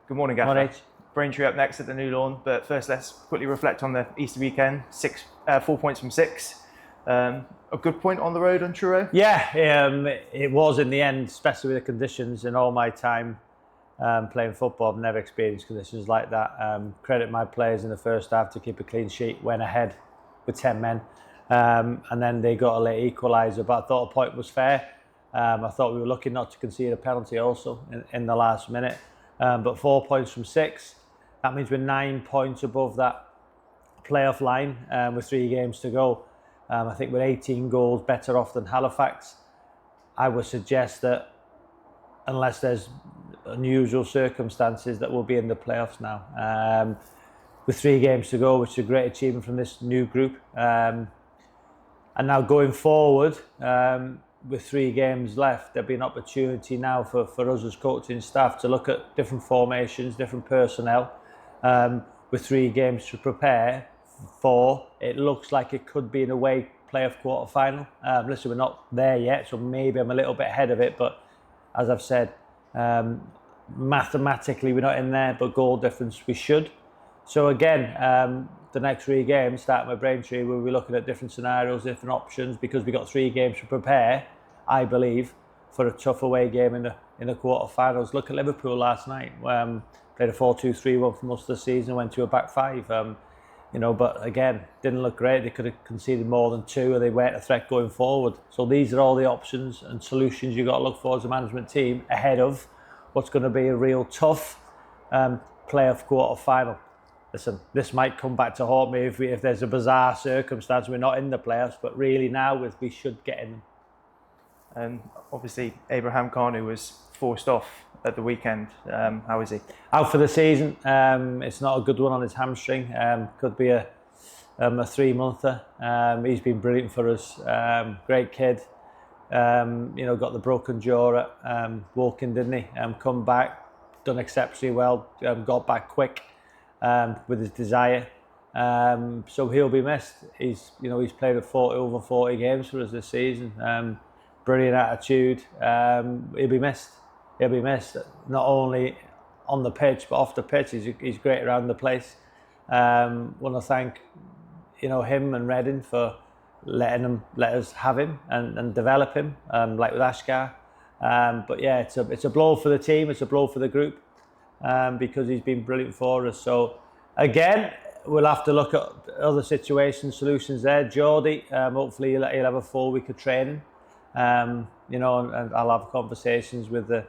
Good morning, Gaffer. Morning. Braintree up next at the New Lawn, but first let's quickly reflect on the Easter weekend. 4 points from 6. A good point on the road on Truro? Yeah, it was in the end, especially with the conditions. In all my time playing football, I've never experienced conditions like that. Credit my players in the first half to keep a clean sheet, went ahead with 10 men, and then they got a late equaliser, but I thought a point was fair. I thought we were lucky not to concede a penalty also in the last minute. But 4 points from 6, that means we're 9 points above that playoff line with 3 games to go. I think we're 18 goals better off than Halifax. I would suggest that unless there's unusual circumstances, that we'll be in the playoffs now. With 3 games to go, which is a great achievement from this new group. And now going forward, with 3 games left, there'll be an opportunity now for us as coaching staff to look at different formations, different personnel, with 3 games to prepare for. It looks like it could be an away playoff quarter final. Listen, we're not there yet, so maybe I'm a little bit ahead of it, but as I've said, mathematically we're not in there, but goal difference we should. So again, the next 3 games, starting with Braintree, we'll be looking at different scenarios, different options, because we've got 3 games to prepare, I believe, for a tough away game in the quarter-finals. Look at Liverpool last night. Played a 4-2-3-1 for most of the season, went to a back 5. But again, didn't look great. They could have conceded more than 2, and they weren't a threat going forward. So these are all the options and solutions you've got to look for as a management team ahead of what's going to be a real tough playoff quarter-final. Listen, this might come back to haunt me if there's a bizarre circumstance we're not in the playoffs, but really now we should get in them. And obviously Abraham Kanu was forced off at the weekend. How is he? Out for the season. It's not a good one on his hamstring. Could be a 3-monther. He's been brilliant for us. Great kid. Got the broken jaw at Woking, didn't he? Come back, done exceptionally well. Got back quick. With his desire, so he'll be missed. He's played over 40 games for us this season. Brilliant attitude. He'll be missed. He'll be missed. Us only on the pitch, but off the pitch, he's great around the place. Want to thank him and Reading for let us have him and develop him, like with Ashkar. But yeah, it's a blow for the team. It's a blow for the group. Because he's been brilliant for us. So again, we'll have to look at other situations, solutions there. Geordie, hopefully he'll have a full week of training. And I'll have conversations with the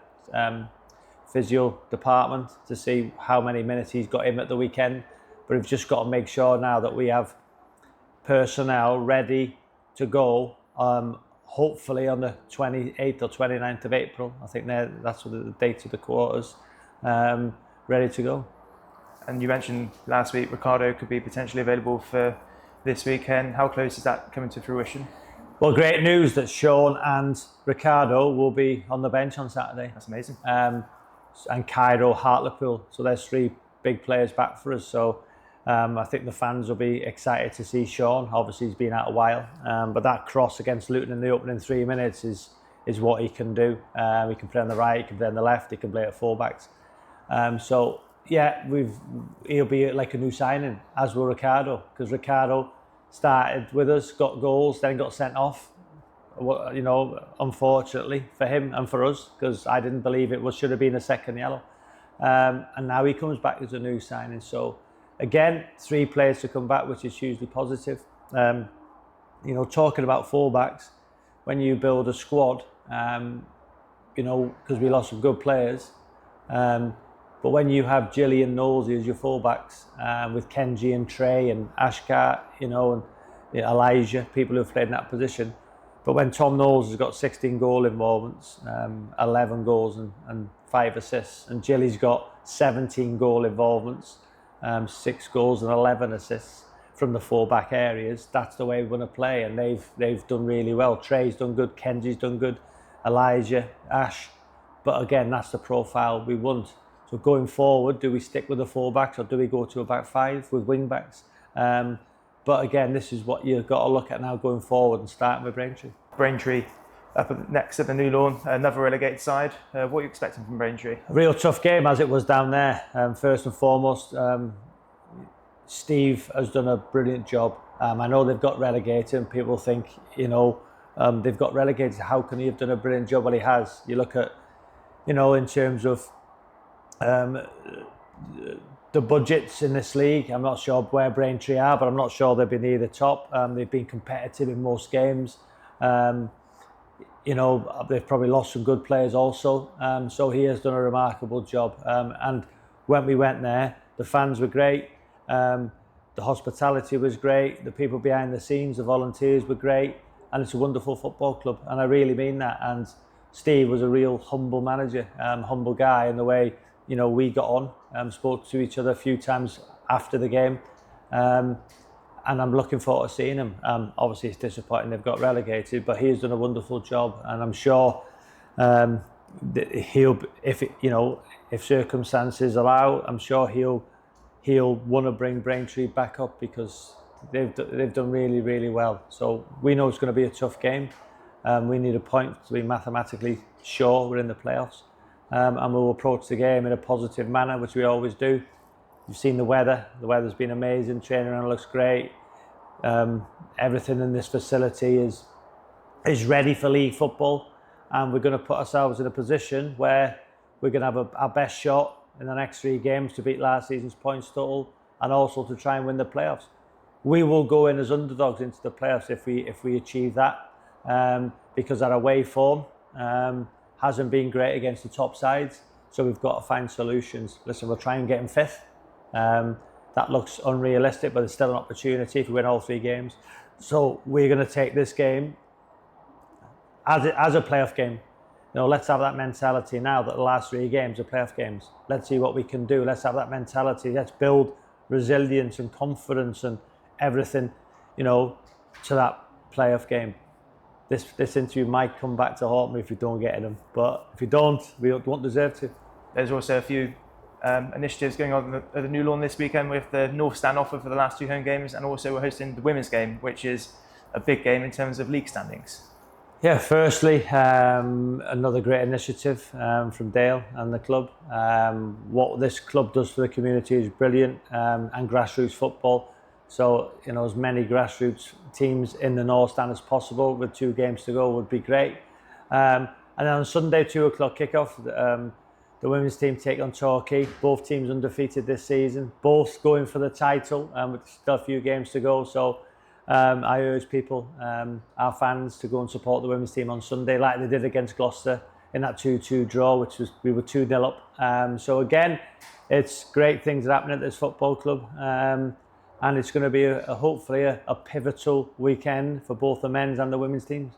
physio department to see how many minutes he's got in at the weekend. But we've just got to make sure now that we have personnel ready to go, hopefully on the 28th or 29th of April. I think that's the date of the quarters. Ready to go. And you mentioned last week Ricardo could be potentially available for this weekend. How close is that coming to fruition? Well, great news that Sean and Ricardo will be on the bench on Saturday. That's amazing. And Cairo, Hartlepool. So there's 3 big players back for us. So I think the fans will be excited to see Sean. Obviously he's been out a while, but that cross against Luton in the opening 3 minutes is what he can do. He can play on the right, he can play on the left, he can play at fullbacks. So yeah, he'll be like a new signing, as will Ricardo, because Ricardo started with us, got goals, then got sent off. Unfortunately for him and for us, because I didn't believe it should have been a second yellow. And now he comes back as a new signing. So again, 3 players to come back, which is hugely positive. Talking about fullbacks, when you build a squad, because we lost some good players. But when you have Gillian Knowlesy as your fullbacks, with Kenji and Trey and Ashkar, and Elijah, people who've played in that position. But when Tom Knowles has got 16 goal involvements, 11 goals and 5 assists, and Gilly's got 17 goal involvements, 6 goals and 11 assists from the fullback areas, that's the way we want to play, and they've done really well. Trey's done good, Kenji's done good, Elijah, Ash. But again, that's the profile we want. So going forward, do we stick with the fullbacks or do we go to a back 5 with wing backs? But again, this is what you've got to look at now going forward and starting with Braintree. Braintree Next at the New Lawn, another relegated side. What are you expecting from Braintree? A real tough game as it was down there. First and foremost, Steve has done a brilliant job. I know they've got relegated and people think, they've got relegated. How can he have done a brilliant job? Well, he has. You look at, in terms of the budgets in this league, I'm not sure where Braintree are, but I'm not sure they've been near the top. They've been competitive in most games. They've probably lost some good players also. So he has done a remarkable job. And when we went there, the fans were great. The hospitality was great. The people behind the scenes, the volunteers were great. And it's a wonderful football club. And I really mean that. And Steve was a real humble manager, humble guy in the way, we got on, spoke to each other a few times after the game. And I'm looking forward to seeing him. Obviously, it's disappointing they've got relegated, but he's done a wonderful job. And I'm sure that if circumstances allow, I'm sure he'll want to bring Braintree back up because they've done really, really well. So we know it's going to be a tough game. We need a point to be mathematically sure we're in the playoffs. And we'll approach the game in a positive manner, which we always do. You've seen the weather. The weather's been amazing. Training around looks great. Everything in this facility is ready for league football. And we're going to put ourselves in a position where we're going to have our best shot in the next 3 games to beat last season's points total and also to try and win the playoffs. We will go in as underdogs into the playoffs if we achieve that, because our away form hasn't been great against the top sides. So we've got to find solutions. Listen, we'll try and get in 5th. That looks unrealistic, but there's still an opportunity if we win all 3 games. So we're going to take this game as a playoff game. Let's have that mentality now that the last 3 games are playoff games. Let's see what we can do. Let's have that mentality. Let's build resilience and confidence and everything, to that playoff game. This interview might come back to haunt me if we don't get them, but if we don't, we won't deserve to. There's also a few initiatives going on at the New Lawn this weekend with the North Stand offer for the last 2 home games, and also we're hosting the women's game, which is a big game in terms of league standings. Yeah, firstly, another great initiative from Dale and the club. What this club does for the community is brilliant, and grassroots football. So, as many grassroots teams in the North Stand as possible with 2 games to go would be great. And then on Sunday, 2:00 kickoff, the women's team take on Torquay. Both teams undefeated this season, both going for the title, with still a few games to go. So I urge people, our fans, to go and support the women's team on Sunday, like they did against Gloucester in that 2-2 draw, which was we were 2-0 up. So again, it's great things that happen at this football club. And it's going to be hopefully a pivotal weekend for both the men's and the women's teams.